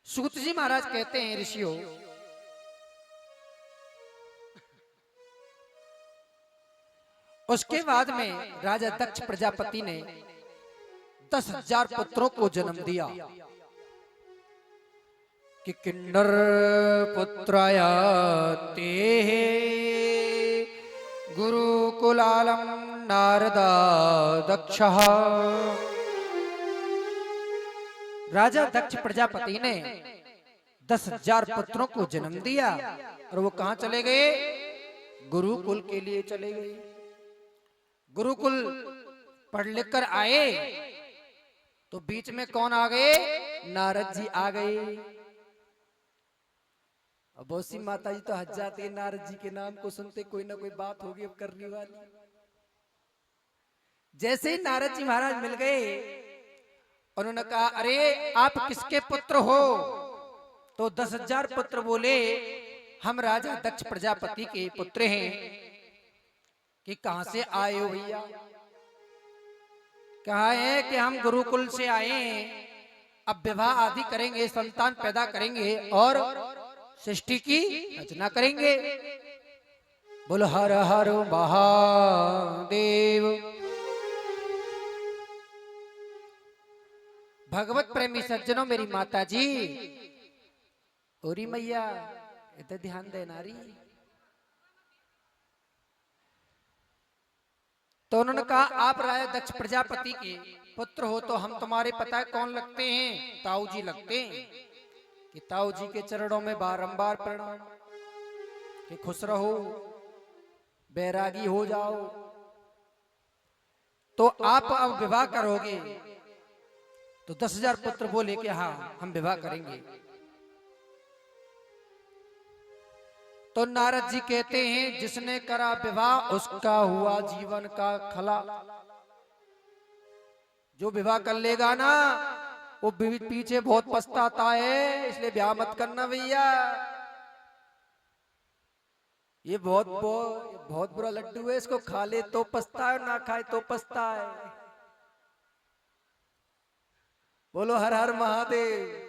सूत जी महाराज कहते हैं ऋषियों, उसके बाद में राजा दक्ष प्रजापति ने 10,000 पुत्रों को जन्म दिया कि किन्नर पुत्राय ते गुरुकुलालम नारद दक्षः। राजा दक्ष प्रजापति ने 10,000 पुत्रों को जन्म दिया और वो कहां चले गए? गुरुकुल के लिए चले गए। गुरुकुल पढ़ लिख कर आए तो बीच में कौन आ गए? नारद जी आ गए। अब बहुत सी माता जी तो हज जाती है नारद जी के नाम को सुनते, कोई ना कोई बात होगी अब करने वाली। जैसे ही नारद जी महाराज मिल गए, उन्होंने कहा अरे आप किसके पुत्र हो? तो 10,000 पुत्र बोले हम राजा दक्ष प्रजापति के पुत्र हैं। कि कहां से आए हो भैया? कहा है कि हम गुरुकुल से आए हैं, अब विवाह आदि करेंगे, संतान पैदा करेंगे और सृष्टि की रचना करेंगे। बोलो हर हर महादेव। भगवत प्रेमी सज्जनों, मेरी माता जी ओरी मैया इधर ध्यान देना री। तो उन्होंने कहा आप राजा दक्ष प्रजापति के पुत्र हो तो हम तुम्हारे पता है कौन लगते हैं? ताऊ जी लगते हैं। कि ताऊ जी के चरणों में बारंबार प्रणाम, कि खुश रहो, बैरागी हो जाओ। तो आप अब विवाह करोगे? तो 10,000 पुत्र बोले कि हाँ हम विवाह करेंगे। तो नारद जी कहते हैं जिसने करा विवाह उसका हुआ जीवन का खला। जो विवाह कर लेगा ना वो पीछे बहुत पछताता है, इसलिए ब्याह मत करना भैया। ये बहुत बुरा लड्डू है, इसको खा ले तो पछता है, ना खाए तो पछता है। बोलो हर हर महादेव।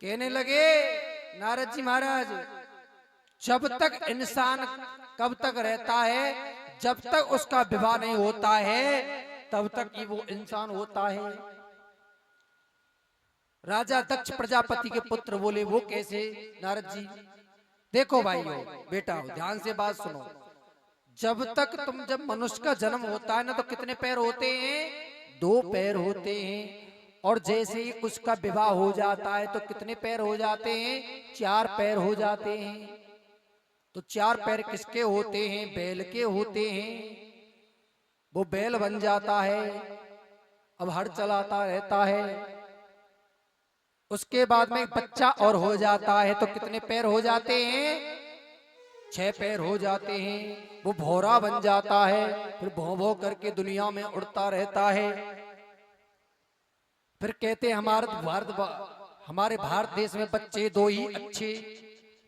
कहने लगे नारद जी महाराज, जब तक इंसान कब तक रहता है? जब तक उसका विवाह नहीं होता है तब तक ही वो इंसान होता है। राजा दक्ष प्रजापति के पुत्र बोले वो कैसे? नारद जी देखो भाइयों बेटा ध्यान से बात सुनो। जब मनुष्य का जन्म होता है ना तो कितने पैर होते हैं? 2 पैर होते हैं। और जैसे ही उसका विवाह हो जाता है तो कितने पैर हो जाते हैं? 4 पैर हो जाते हैं। तो 4 पैर किसके होते हैं? बैल के होते हैं। वो बैल बन जाता है, अब हर चलाता रहता है। उसके बाद में बच्चा और हो जाता है तो कितने पैर हो जाते हैं? 6 पैर हो जाते हैं। वो भौरा बन जाता है, फिर भौं भौं करके दुनिया में उड़ता रहता है। फिर कहते हमारे भारत देश में बच्चे 2 ही अच्छे,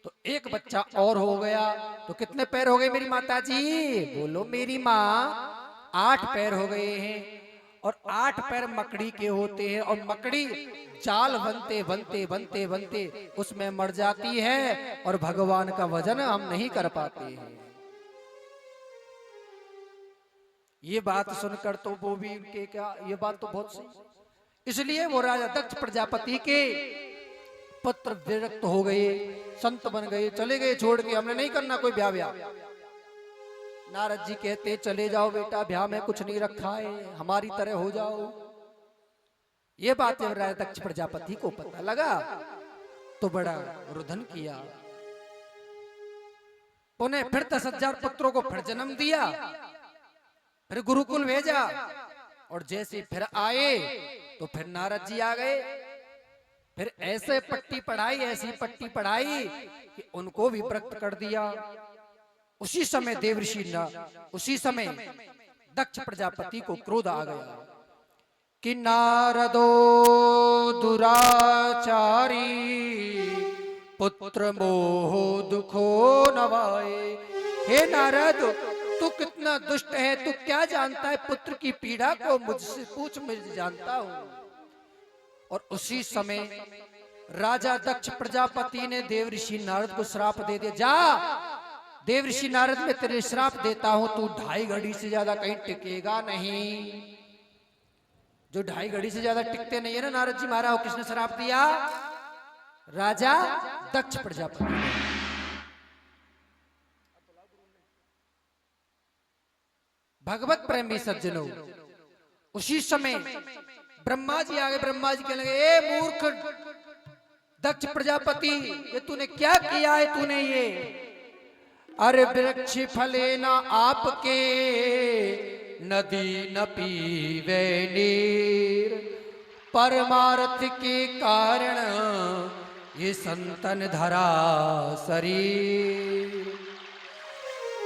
तो एक बच्चा और हो गया तो कितने पैर हो गए मेरी माता जी? बोलो मेरी माँ, 8 पैर हो गए हैं। और 8 पैर मकड़ी के होते हैं और मकड़ी जाल बनते बनते बनते बनते उसमें मर जाती है और भगवान का वजन हम नहीं कर पाते हैं। ये बात सुनकर तो वो भी उनके क्या, ये बात तो बहुत सही। इसलिए वो राजा दक्ष प्रजापति के पुत्र विरक्त हो गए, संत बन गए, चले गए छोड़ के, हमने नहीं करना कोई ब्याह। नारद जी कहते चले जाओ बेटा, ब्याह में कुछ नहीं रखा है, हमारी तरह हो जाओ। ये बात जब राजा दक्ष प्रजापति को पता लगा तो बड़ा रुदन किया। उन्हें फिर 10,000 पुत्रों को फिर जन्म दिया, फिर गुरुकुल भेजा। और जैसे फिर आए तो फिर नारद जी आ गए। फिर ऐसे पट्टी पढ़ाई, ऐसी पट्टी पढ़ाई कि उनको भी विरक्त कर दिया। उसी समय उसी समय दक्ष प्रजापति को क्रोध आ गया कि नारदो दुराचारी पुत्र मोह दुखो नवाए। हे नारद, तू कितना दुष्ट है, तू क्या जानता है पुत्र की पीड़ा को, मुझसे पूछ, मैं जानता हूं। और उसी समय राजा दक्ष प्रजापति ने देव ऋषि नारद को श्राप दे दिया, जा देव ऋषि नारद, मैं तेरे श्राप देता हूं, तू 2.5 घड़ी से ज्यादा कहीं टिकेगा नहीं। जो 2.5 घड़ी से ज्यादा टिकते नहीं है ना नारद जी महाराज, किसने श्राप दिया? राजा दक्ष प्रजापति। भगवत प्रेमी सज्जनों, उसी समय ब्रह्मा जी आ गए। ब्रह्मा जी कहने लगे, ए मूर्ख दक्ष प्रजापति, ये तूने क्या किया है? तूने ये, अरे वृक्ष फले न आपके, नदी न पीवे नीर, परमार्थ के कारण ये संतन धरा शरीर।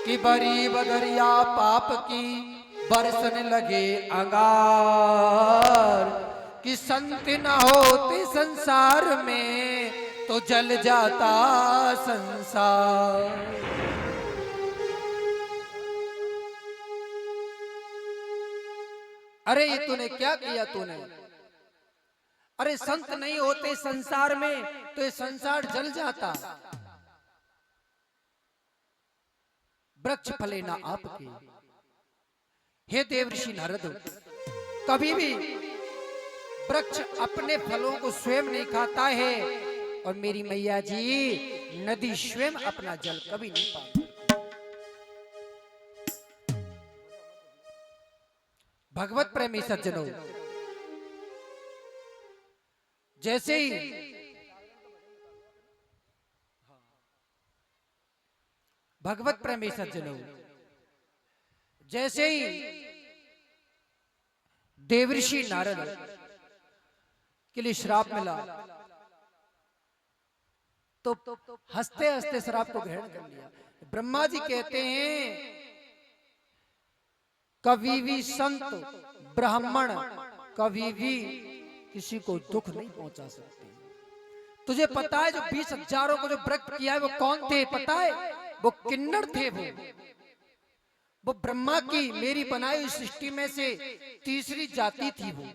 कि बरी बदरिया पाप की बरसन लगे अंगार, कि संत न होते संसार में तो जल जाता संसार। अरे ये तूने क्या किया? तूने, अरे संत नहीं होते संसार में तो ये संसार जल जाता। वृक्ष फले ना आपके, हे देवर्षि नारद, कभी भी वृक्ष अपने फलों को स्वयं नहीं खाता है, और मेरी मैया जी नदी स्वयं अपना जल कभी नहीं पाती। भगवत प्रेमी सज्जनों, जैसे ही भगवत प्रेमी सज्जनों, जैसे ही देवर्षि नारद के लिए श्राप मिला तो हंसते हंसते श्राप को ग्रहण कर लिया। ब्रह्मा जी कहते हैं, कभी भी संत ब्राह्मण कभी भी किसी को दुख नहीं पहुंचा सकते। तुझे पता है जो 20,000 को जो व्रत किया है वो कौन थे? पता है? वो किन्नर थे। वो ब्रह्मा की मेरी बनाई सृष्टि में से तीसरी जाति थी। वो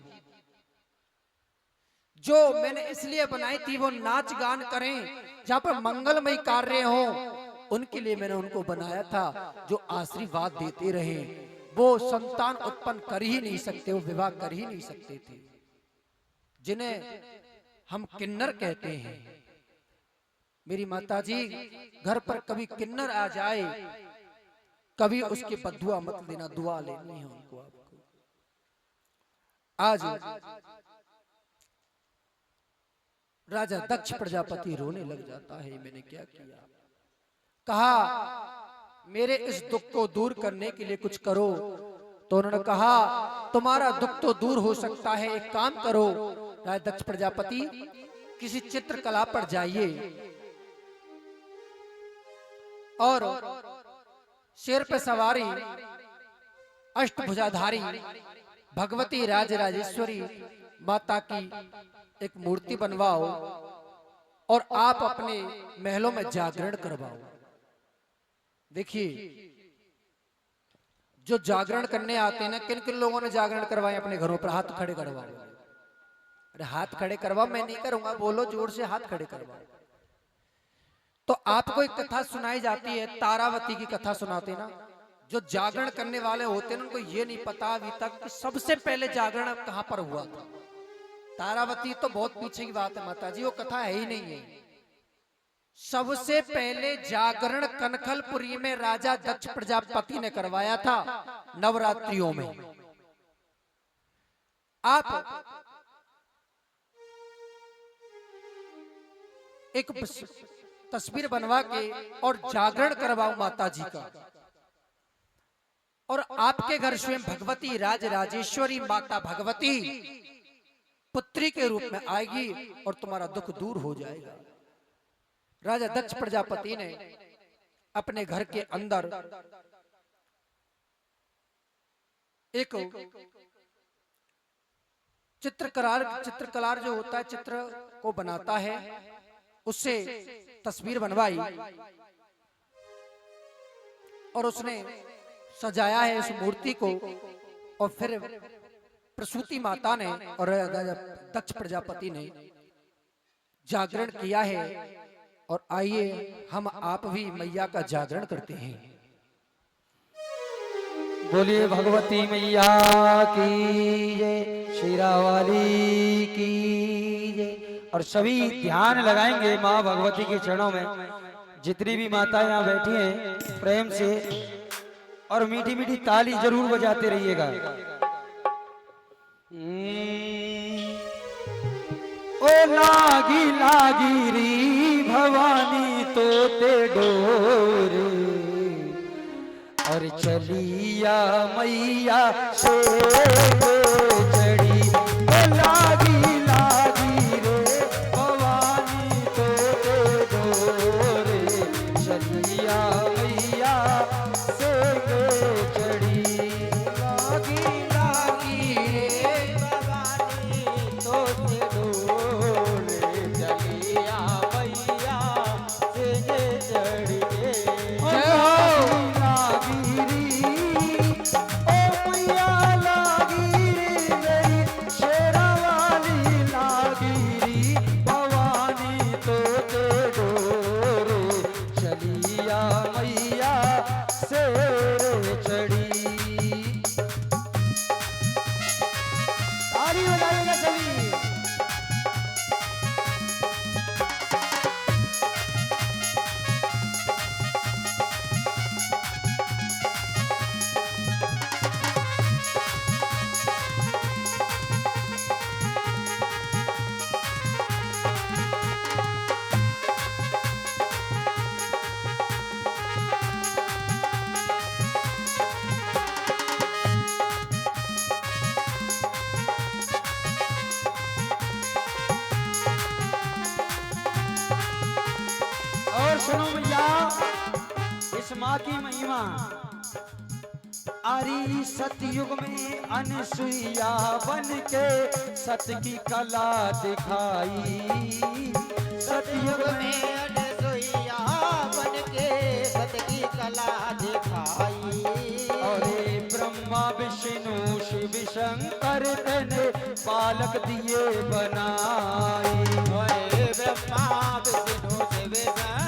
जो मैंने इसलिए बनाई थी वो नाच गान करें, जहां पर मंगलमय कार्य हो, उनके लिए मैंने उनको बनाया था, जो आशीर्वाद देते रहे। वो संतान उत्पन्न कर ही नहीं सकते, वो विवाह कर ही नहीं सकते थे, जिन्हें हम किन्नर कहते हैं। मेरी माता जी, घर पर कभी किन्नर आ जाए, कभी उसकी बद्दुआ मत देना, दुआ लेनी है उनको आपको। आज राजा दक्ष प्रजापति रोने लग जाता है, मैंने क्या किया? कहा, मेरे इस दुख को दूर करने के लिए कुछ करो। तो उन्होंने कहा, तुम्हारा दुख तो दूर हो सकता है, एक काम करो राजा दक्ष प्रजापति, किसी चित्रकला पर जाइए और शेर पे सवारी अष्टभुजाधारी भगवती राजराजेश्वरी माता की एक मूर्ति बनवाओ और आप अपने महलों में जागरण करवाओ। देखिए, जो जागरण करने आते हैं ना, किन किन लोगों ने जागरण करवाए अपने घरों पर? हाथ खड़े करवाओ। अरे हाथ खड़े करवाओ, मैं नहीं करूंगा, बोलो जोर से, हाथ खड़े करवाओ। तो आपको एक कथा सुनाई जाती है, तारावती की कथा सुनाते ना। जो जागरण करने वाले होते हैं उनको ये नहीं पता अभी तक कि सबसे पहले जागरण कहां पर हुआ था। तारावती तो बहुत पीछे की बात है माता जी, वो कथा है ही नहीं है। सबसे पहले जागरण कनखलपुरी में राजा दक्ष प्रजापति ने करवाया था, नवरात्रियों में। आप एक तस्वीर बनवा के और जागरण करवाओ माता जी का, और आपके घर स्वयं भगवती राजराजेश्वरी माता भगवती पुत्री के रूप में आएगी और तुम्हारा दुख दूर हो जाएगा। राजा दक्ष प्रजापति ने अपने घर के अंदर एक चित्रकार जो होता है, चित्र को बनाता है, उससे तस्वीर बनवाई और उसने सजाया है इस मूर्ति को, और फिर प्रसूति माता ने और दक्ष प्रजापति ने जागरण किया है। और आइए हम आप भी मैया का जागरण करते हैं। बोलिए भगवती मैया की जय, शेरावाली की जय। और सभी ध्यान लगाएंगे माँ भगवती के चरणों में। जितनी भी माता यहाँ बैठी हैं प्रेम से और मीठी मीठी ताली जरूर बजाते रहिएगा। ओ लागी लागी री भवानी तोते डोरे, और चलिया मैया से चढ़ी। ओ लागी लागी रे भवानी तोते डोरे, चलिया मैया से चढ़ी। लागी लागी रे भवानी तोते डोरे, चलिया मैया से चढ़ी। सुनो भैया इस माँ की महिमा। आरी सतयुग में अनसुईया बन के सत की कला दिखाई। सतयुग में अनसुईया बन के सत की कला दिखाई। और ब्रह्मा विष्णु शिव शंकर ने बालक दिए बनाई। ब्रह्मा विष्णु शिव शंकर